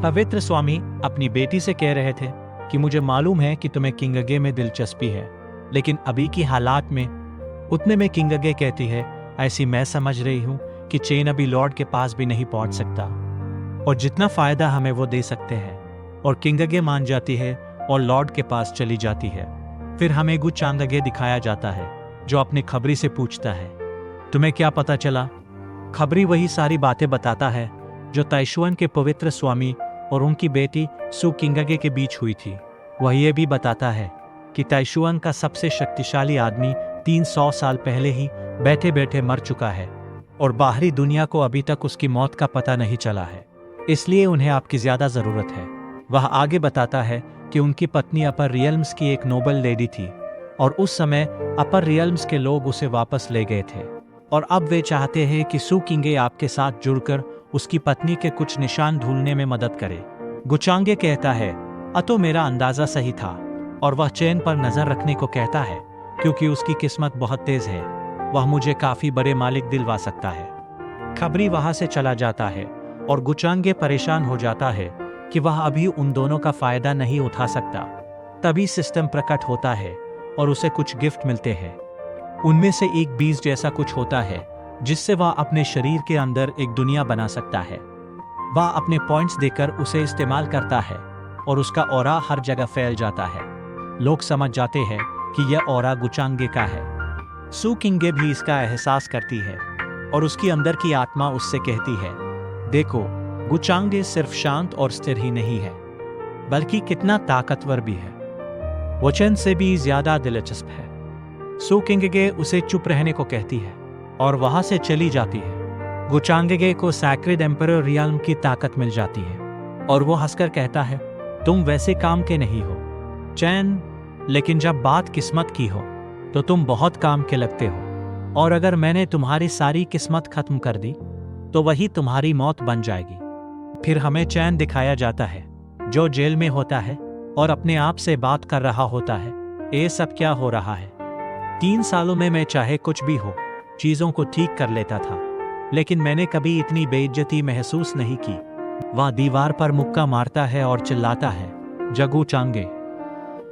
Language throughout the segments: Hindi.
पवित्र स्वामी अपनी बेटी से कह रहे थे कि मुझे मालूम है कि तुम्हें किंगगे में दिलचस्पी है, लेकिन अभी की हालात में। उतने में किंगगे कहती है, ऐसी मैं समझ रही हूं कि चेन अभी लॉर्ड के पास भी नहीं पहुंच सकता, और जितना फायदा हमें वो दे सकते हैं। और किंगगे मान जाती है और लॉर्ड के पास चली जाती है। फिर हमें गु चांगगे दिखाया जाता है, जो अपने खबरी से पूछता है, तुम्हें क्या पता चला? खबरी वही सारी बातें बताता है जो ताइशुआन के पवित्र स्वामी और उनकी बेटी सु किंगगे के बीच हुई थी। वह यह भी बताता है कि ताइशुआन का सबसे शक्तिशाली आदमी 300 साल पहले ही बैठे बैठे मर चुका है, और बाहरी दुनिया को अभी तक उसकी मौत का पता नहीं चला है, इसलिए उन्हें आपकी ज्यादा जरूरत है। वह आगे बताता है कि उनकी पत्नी अपर रियल्म्स की एक नोबल लेडी थी, और उस समय अपर रियल्म्स के लोग उसे वापस ले गए थे, और अब वे चाहते हैं कि सु किंगे आपके साथ जुड़कर उसकी पत्नी के कुछ निशान ढूंढने में मदद करे। गुचांगे कहता है, अतो मेरा अंदाजा सही था, और वह चैन पर नजर रखने को कहता है क्योंकि उसकी किस्मत बहुत तेज है, वह मुझे काफी बड़े मालिक दिलवा सकता है। खबरी वहां से चला जाता है और गुचांगे परेशान हो जाता है कि वह अभी उन दोनों का फायदा नहीं उठा सकता। तभी सिस्टम प्रकट होता है और उसे कुछ गिफ्ट मिलते हैं। उनमें से एक बीज जैसा कुछ होता है जिससे वह अपने शरीर के अंदर एक दुनिया बना सकता है। वह अपने पॉइंट्स देकर उसे इस्तेमाल करता है और उसका ऑरा हर जगह फैल जाता है। लोग समझ जाते हैं कि यह ऑरा गुचांगे का है। सु किंगे भी इसका एहसास करती है और उसकी अंदर की आत्मा उससे कहती है, देखो, गुचांगे सिर्फ शांत और स्थिर ही नहीं है, बल्कि कितना ताकतवर भी है। वचन से भी ज्यादा दिलचस्प है। सु किंगे उसे चुप रहने को कहती है और वहां से चली जाती है। गुचांगे को सैक्रेड एम्परर रियल्म की ताकत मिल जाती है और वो हंसकर कहता है, तुम वैसे काम के नहीं हो चैन, लेकिन जब बात किस्मत की हो तो तुम बहुत काम के लगते हो, और अगर मैंने तुम्हारी सारी किस्मत खत्म कर दी तो वही तुम्हारी मौत बन जाएगी। फिर हमें चैन दिखाया जाता है जो जेल में होता है और अपने आप से बात कर रहा होता है, ये सब क्या हो रहा है? 3 सालों में मैं चाहे कुछ भी हो चीजों को ठीक कर लेता था, लेकिन मैंने कभी इतनी बेइज्जती महसूस नहीं की। वह दीवार पर मुक्का मारता है और चिल्लाता है, जगू चांगे।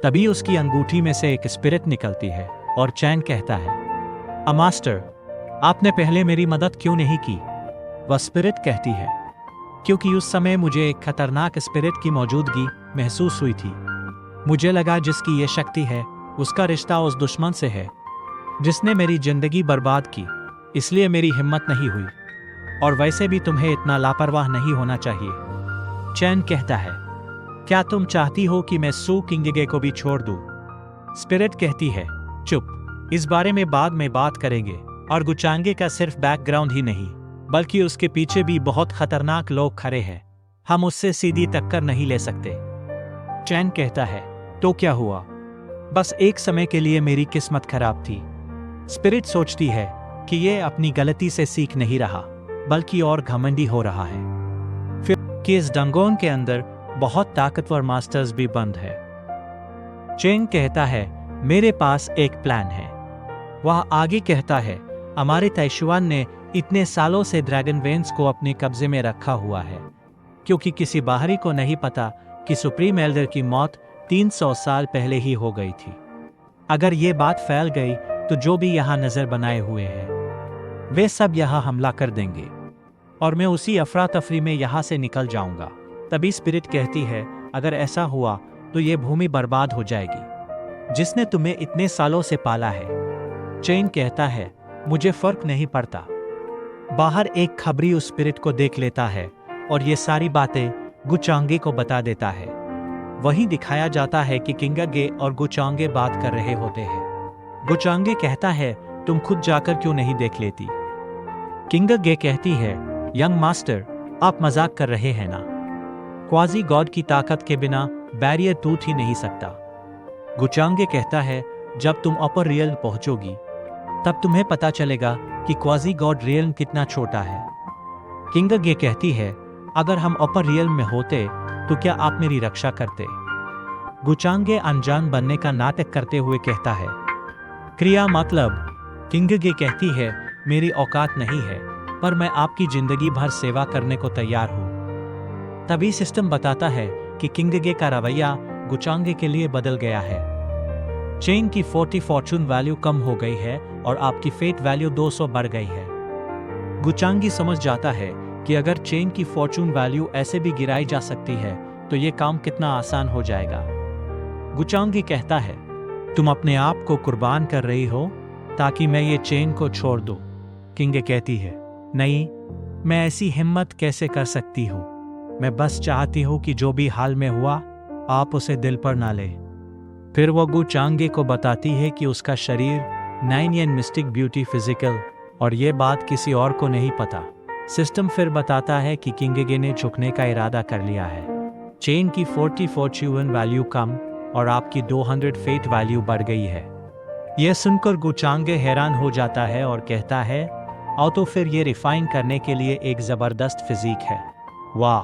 तभी उसकी अंगूठी में से एक स्पिरिट निकलती है और चैन कहता है, मास्टर, आपने पहले मेरी मदद क्यों नहीं की? वह स्पिरिट कहती है, क्योंकि उस समय मुझे एक खतरनाक स्पिरिट की मौजूदगी महसूस हुई थी। मुझे लगा जिसकी ये शक्ति है उसका रिश्ता उस दुश्मन से है जिसने मेरी जिंदगी बर्बाद की, इसलिए मेरी हिम्मत नहीं हुई, और वैसे भी तुम्हें इतना लापरवाह नहीं होना चाहिए। चैन कहता है, क्या तुम चाहती हो कि मैं सु किंगे को भी छोड़ दूं? स्पिरिट कहती है, चुप, इस बारे में बाद में बात करेंगे। और गुचांगे का सिर्फ बैकग्राउंड ही नहीं बल्कि उसके पीछे भी बहुत खतरनाक लोग खड़े हैं, हम उससे सीधी टक्कर नहीं ले सकते। चैन कहता है, तो क्या हुआ? बस एक समय के लिए मेरी किस्मत खराब थी। स्पिरिट सोचती है कि यह अपनी गलती से सीख नहीं रहा बल्कि और घमंडी हो रहा है। फिर कि इस डंगोंग के अंदर बहुत ताकतवर मास्टर्स भी बंद है। चेंग कहता है, मेरे पास एक प्लान है। वह आगे कहता है, हमारे ताइशुआन ने इतने सालों से ड्रैगन वेन्स को अपने कब्जे में रखा हुआ है, क्योंकि किसी बाहरी को नहीं पता कि सुप्रीम एल्डर की मौत 300 साल पहले ही हो गई थी। अगर ये बात फैल गई तो जो भी यहाँ नजर बनाए हुए हैं वे सब यहाँ हमला कर देंगे और मैं उसी अफरा तफरी में यहाँ से निकल जाऊंगा। तभी स्पिरिट कहती है, अगर ऐसा हुआ तो ये भूमि बर्बाद हो जाएगी जिसने तुम्हें इतने सालों से पाला है। चेन कहता है, मुझे फर्क नहीं पड़ता। बाहर एक खबरी उस स्पिरिट को देख लेता है और ये सारी बातें गुचांगे को बता देता है। वहीं दिखाया जाता है कि किंगगे और गुचांगे बात कर रहे होते हैं। गुचांगे कहता है, तुम खुद जाकर क्यों नहीं देख लेती? किंगगे कहती है, यंग मास्टर, आप मजाक कर रहे हैं ना? क्वाजी गॉड की ताकत के बिना बैरियर टूट ही नहीं सकता। गुचांगे कहता है, जब तुम अपर रियल पहुंचोगी तब तुम्हें पता चलेगा कि क्वाजी गॉड रियल कितना छोटा है। किंगगे कहती है, अगर हम अपर रियल में होते तो क्या आप मेरी रक्षा करते? गुचांगे अनजान बनने का नाटक करते हुए कहता है, क्रिया मतलब? किंगगे कहती है, मेरी औकात नहीं है, पर मैं आपकी जिंदगी भर सेवा करने को तैयार हूं। तभी सिस्टम बताता है कि किंगगे का रवैया गुचांगे के लिए बदल गया है। चेन की 40 फॉर्चून वैल्यू कम हो गई है और आपकी फेट वैल्यू 200 बढ़ गई है। गुचांगी समझ जाता है कि अगर चेन की फॉर्चून वैल्यू ऐसे भी गिराई जा सकती है तो ये काम कितना आसान हो जाएगा। गुचांगी कहता है, तुम अपने आप को कुर्बान कर रही हो ताकि मैं ये चेन को छोड़ दूं। किंगे कहती है, नहीं, मैं ऐसी हिम्मत कैसे कर सकती हूँ। मैं बस चाहती हूँ कि जो भी हाल में हुआ आप उसे दिल पर ना ले। फिर वो गुचांगे को बताती है कि उसका शरीर 9 yen मिस्टिक ब्यूटी फिजिकल, और ये बात किसी और को नहीं पता। सिस्टम फिर बताता है कि किंगगे ने झुकने का इरादा कर लिया है। चेन की 40 फॉर्च्यून वैल्यू कम और आपकी 200 फेट वैल्यू बढ़ गई है। यह सुनकर गुचांगे हैरान हो जाता है और कहता है, आओ तो फिर ये रिफाइन करने के लिए एक जबरदस्त फिजिक है। वाह,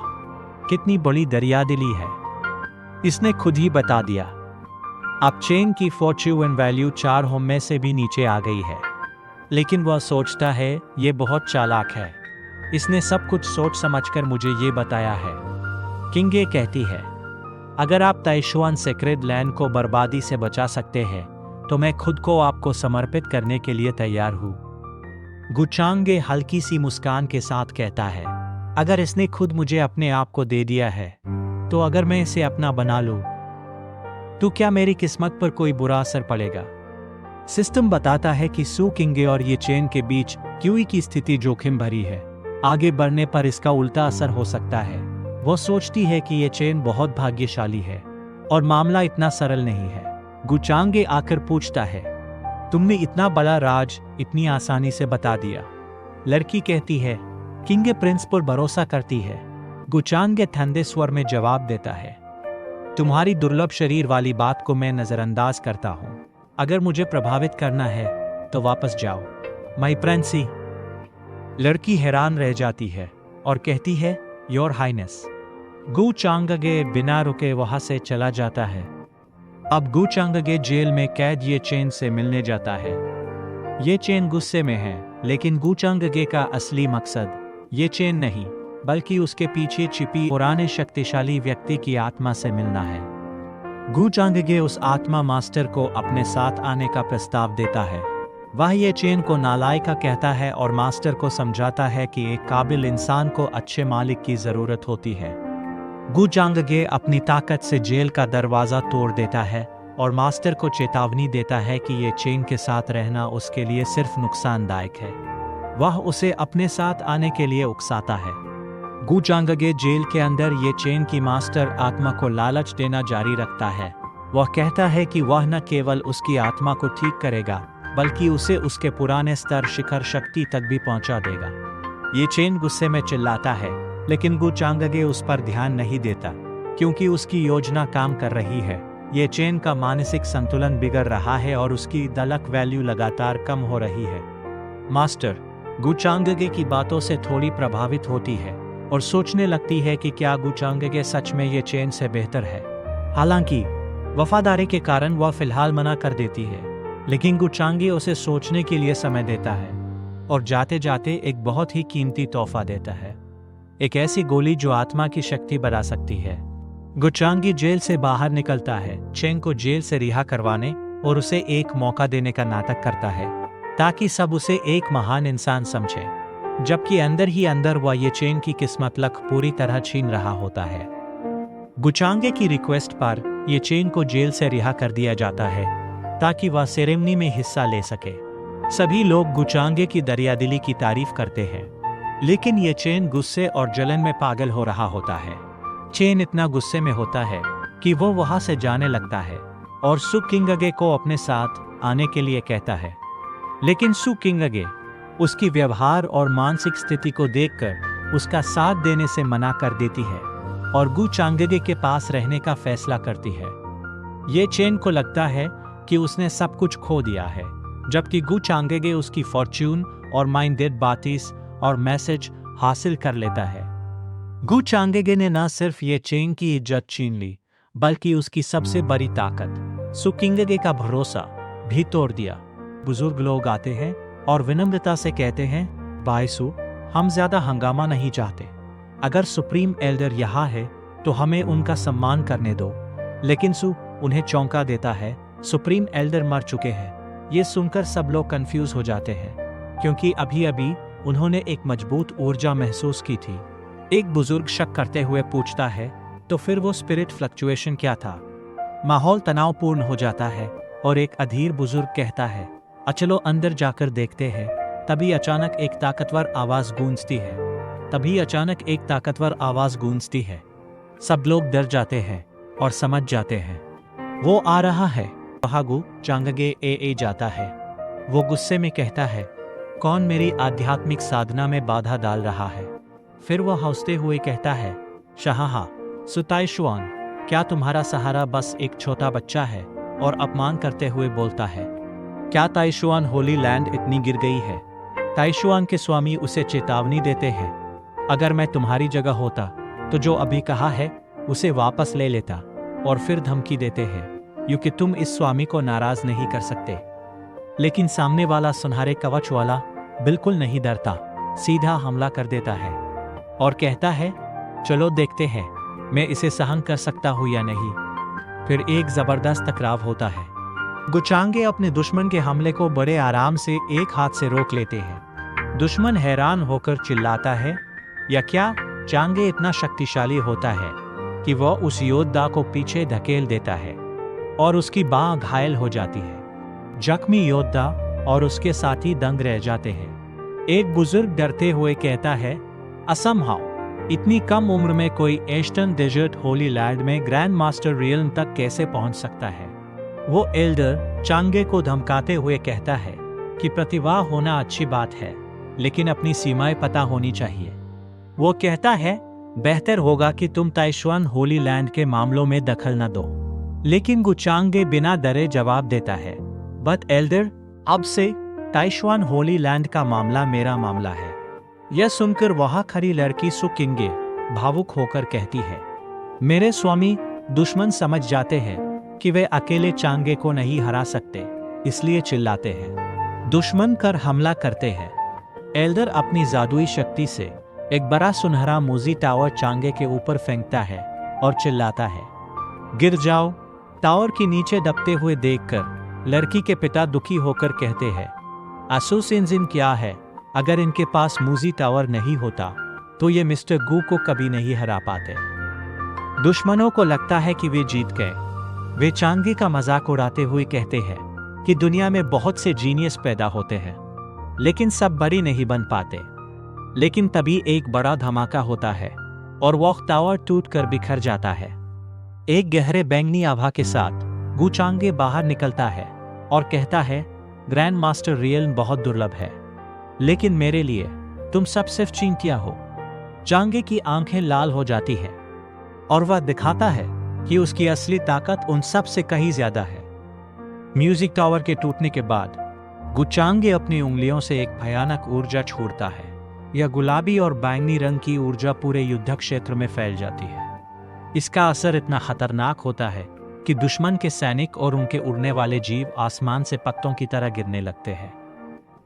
कितनी बड़ी दरियादिली है। इसने खुद ही बता दिया। अब चेन की फॉर्च्यून वैल्यू 4 होम में से भी नीचे आ गई है। लेकिन वह सोचता है ये बहुत चालाक है, इसने सब कुछ सोच समझकर मुझे ये बताया है। किंगे कहती है, अगर आप ताइशुआन सेक्रेड लैंड को बर्बादी से बचा सकते हैं तो मैं खुद को आपको समर्पित करने के लिए तैयार हूँ। गुचांगे हल्की सी मुस्कान के साथ कहता है, अगर इसने खुद मुझे अपने आप को दे दिया है तो अगर मैं इसे अपना बना लूं तो क्या मेरी किस्मत पर कोई बुरा असर पड़ेगा। सिस्टम बताता है कि सू किंगे और ये चेन के बीच क्यूई की स्थिति जोखिम भरी है। आगे बढ़ने पर इसका उल्टा असर हो सकता है। वो सोचती है कि ये चेन बहुत भाग्यशाली है और मामला इतना सरल नहीं है। गुचांगे आकर पूछता है, तुमने इतना बड़ा राज इतनी आसानी से बता दिया। लड़की कहती है, किंगे प्रिंस पर भरोसा करती है। गुचांगे ठंडे स्वर में जवाब देता है, तुम्हारी दुर्लभ शरीर वाली बात को मैं नजरअंदाज करता हूं। अगर मुझे प्रभावित करना है तो वापस जाओ, माई प्रिंसी। लड़की हैरान रह जाती है और कहती है, योर हाइनेस। गुचांगे बिना रुके वहां से चला जाता है। अब गुचांगे जेल में कैद ये चेन से मिलने जाता है। ये चेन गुस्से में है, लेकिन गुचांगे का असली मकसद ये चेन नहीं बल्कि उसके पीछे छिपी पुराने शक्तिशाली व्यक्ति की आत्मा से मिलना है। गुचांगे उस आत्मा मास्टर को अपने साथ आने का प्रस्ताव देता है। वह ये चेन को नालायका कहता है और मास्टर को समझाता है कि एक काबिल इंसान को अच्छे मालिक की जरूरत होती है। गुचांगे अपनी ताकत से जेल का दरवाजा तोड़ देता है और मास्टर को चेतावनी देता है कि ये चेन के साथ रहना उसके लिए सिर्फ नुकसानदायक है। वह उसे अपने साथ आने के लिए उकसाता है। गुचांगे जेल के अंदर ये चेन की मास्टर आत्मा को लालच देना जारी रखता है। वह कहता है कि वह न केवल उसकी आत्मा को ठीक करेगा बल्कि उसे उसके पुराने स्तर शिखर शक्ति तक भी पहुंचा देगा। ये चेन गुस्से में चिल्लाता है, लेकिन गुचांगे उस पर ध्यान नहीं देता क्योंकि उसकी योजना काम कर रही है। ये चेन का मानसिक संतुलन बिगड़ रहा है और उसकी दलक वैल्यू लगातार कम हो रही है। मास्टर गुचांगे की बातों से थोड़ी प्रभावित होती है और सोचने लगती है कि क्या गुचांगे सच में ये चेन से बेहतर है। हालांकि वफादारी के कारण वह फिलहाल मना कर देती है, लेकिन गुचांगे उसे सोचने के लिए समय देता है और जाते जाते एक बहुत ही कीमती तोहफा देता है, एक ऐसी गोली जो आत्मा की शक्ति बढ़ा सकती है। गुचांगे जेल से बाहर निकलता है, चेन को जेल से रिहा करवाने और उसे एक मौका देने का नाटक करता है ताकि सब उसे एक महान इंसान समझे, जबकि अंदर ही अंदर वह ये चेन की किस्मत लक पूरी तरह छीन रहा होता है। गुचांगे की रिक्वेस्ट पर ये चेन को जेल से रिहा कर दिया जाता है ताकि वह सेरेमनी में हिस्सा ले सके। सभी लोग गुचांगे की दरियादिली की तारीफ करते हैं, लेकिन ये चेन गुस्से और जलन में पागल हो रहा होता है। चेन इतना गुस्से में होता है कि वो वहां से जाने लगता है और सू किंगगे को अपने साथ आने के लिए कहता है, लेकिन सू किंगगे उसकी व्यवहार और मानसिक स्थिति को देखकर उसका साथ देने से मना कर देती है और गुचांगे के पास रहने का फैसला करती है। ये चेन को लगता है कि उसने सब कुछ खो दिया है, जबकि गुचांगे उसकी फॉर्च्यून और माइंडेड बातीस और मैसेज हासिल कर लेता है। गुचांगे ने न सिर्फ ये चेन की इज्जत छीन ली बल्कि उसकी सबसे बड़ी ताकत सू किंगगे का भरोसा भी तोड़ दिया। बुजुर्ग लोग आते हैं और विनम्रता से कहते हैं, भाई सू, हम ज्यादा हंगामा नहीं चाहते। अगर सुप्रीम एल्डर यहाँ है तो हमें उनका सम्मान करने दो। लेकिन सु उन्हें चौंका देता है, सुप्रीम एल्डर मर चुके हैं। ये सुनकर सब लोग कंफ्यूज हो जाते हैं, क्योंकि अभी अभी उन्होंने एक मजबूत ऊर्जा महसूस की थी। एक बुजुर्ग शक करते हुए पूछता है, तो फिर वो स्पिरिट फ्लक्चुएशन क्या था? माहौल तनावपूर्ण हो जाता है और एक अधीर बुजुर्ग कहता है, चलो अंदर जाकर देखते हैं। तभी अचानक एक ताकतवर आवाज गूंजती है। सब लोग डर जाते हैं और समझ जाते हैं, वो आ रहा है। हागु चांगगे ए जाता है। वो गुस्से में कहता है, कौन मेरी आध्यात्मिक साधना में बाधा डाल रहा है? फिर वह हंसते हुए कहता है, शाहा सुताइशुआन, क्या तुम्हारा सहारा बस एक छोटा बच्चा है? और अपमान करते हुए बोलता है, क्या ताइशुआन होली लैंड इतनी गिर गई है? ताइशुआन के स्वामी उसे चेतावनी देते हैं, अगर मैं तुम्हारी जगह होता तो जो अभी कहा है उसे वापस ले लेता। और फिर धमकी देते हैं, क्योंकि तुम इस स्वामी को नाराज नहीं कर सकते। लेकिन सामने वाला सुनहरे कवच वाला बिल्कुल नहीं डरता, सीधा हमला कर देता है और कहता है, चलो देखते हैं मैं इसे सहन कर सकता हूं या नहीं। फिर एक जबरदस्त टकराव होता है। गुचांगे अपने दुश्मन के हमले को बड़े आराम से एक हाथ से रोक लेते हैं। दुश्मन हैरान होकर चिल्लाता है, या क्या? चांगे इतना शक्तिशाली होता है कि वह उस योद्धा को पीछे धकेल देता है और उसकी बाह घायल हो जाती है। जख्मी योद्धा और उसके साथी दंग रह जाते हैं। एक बुजुर्ग डरते हुए कहता है, असंभव, इतनी कम उम्र में कोई ईस्टर्न डेजर्ट होली लैंड में ग्रैंड मास्टर रियल्म तक कैसे पहुंच सकता है? वो एल्डर चांगे को धमकाते हुए कहता है कि प्रतिभा होना अच्छी बात है, लेकिन अपनी सीमाएं पता होनी चाहिए। वो कहता है, बेहतर होगा कि तुम ताइशुआन होली लैंड के मामलों में दखल न दो। लेकिन गुचांगे बिना डरे जवाब देता है, बट एल्डर, अब से ताइशुआन होली लैंड का मामला मेरा मामला है। यह सुनकर वहां खड़ी लड़की सुकिंगे भावुक होकर कहती है, मेरे स्वामी दुश्मन समझ जाते हैं कि वे अकेले चांगे को नहीं हरा सकते, इसलिए चिल्लाते हैं। दुश्मन कर हमला करते हैं। एल्डर अपनी जादुई शक्ति से एक बड़ा सुनहरा मूजी टावर चांगे के ऊपर फेंकता है और चिल्लाता है, गिर जाओ। टावर के नीचे दबते हुए देखकर लड़की के पिता दुखी होकर कहते हैं, आसूसिन क्या है? अगर इनके पास मूजी टावर नहीं होता तो ये मिस्टर गू को कभी नहीं हरा पाते। दुश्मनों को लगता है कि वे जीत गए। वे चांगे का मजाक उड़ाते हुए कहते हैं कि दुनिया में बहुत से जीनियस पैदा होते हैं, लेकिन सब बड़ी नहीं बन पाते। लेकिन तभी एक बड़ा धमाका होता है और वह टावर टूटकर बिखर जाता है। एक गहरे बैंगनी आभा के साथ गुचांगे बाहर निकलता है और कहता है, ग्रैंड मास्टर रियल्म बहुत दुर्लभ है, लेकिन मेरे लिए तुम सब सिर्फ चींटियां हो। चांगे की आंखें लाल हो जाती है और वह दिखाता है कि उसकी असली ताकत उन सब से कहीं ज्यादा है। म्यूजिक टावर के टूटने के बाद गुचांगे अपनी उंगलियों से एक भयानक ऊर्जा छोड़ता है। यह गुलाबी और बैंगनी रंग की ऊर्जा पूरे युद्ध क्षेत्र में फैल जाती है। इसका असर इतना खतरनाक होता है कि दुश्मन के सैनिक और उनके उड़ने वाले जीव आसमान से पत्तों की तरह गिरने लगते हैं।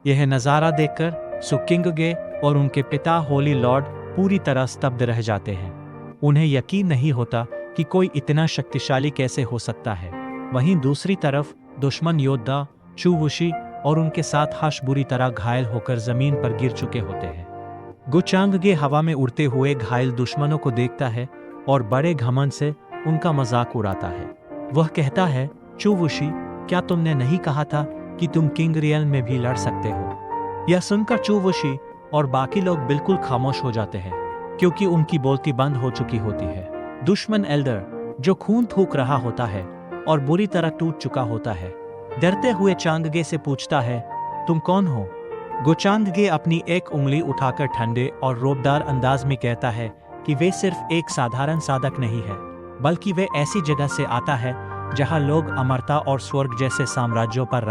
यह नज़ारा देखकर सुकिंगे और उनके पिता होली लॉर्ड पूरी तरह स्तब्ध रह जाते हैं। उन्हें यकीन नहीं होता कि कोई इतना शक्तिशाली कैसे हो सकता है। वहीं दूसरी तरफ दुश्मन योद्धा चुवुशी और उनके साथ हश बुरी तरह घायल होकर जमीन पर गिर चुके होते हैं। गुचांगे हवा में उड़ते हुए घायल दुश्मनों को देखता है और बड़े घमंड से उनका मजाक उड़ाता है। वह कहता है, चुवुशी, क्या तुमने नहीं कहा था कि तुम किंग रियल में भी लड़ सकते हो? यह सुनकर चुवुशी और बाकी लोग बिल्कुल खामोश हो जाते हैं, क्योंकि उनकी बोलती बंद हो चुकी होती है। दुश्मन एल्डर, जो खून थूक रहा होता है और बुरी तरह टूट चुका होता है, डरते हुए चांगे से पूछता है, तुम कौन हो? गुचांगे अपनी एक उंगली उठाकर ठंडे और रोबदार अंदाज में कहता है कि वे सिर्फ एक साधारण साधक नहीं है, बल्कि वे ऐसी जगह से आता है जहां लोग अमरता और स्वर्ग जैसे साम्राज्यों पर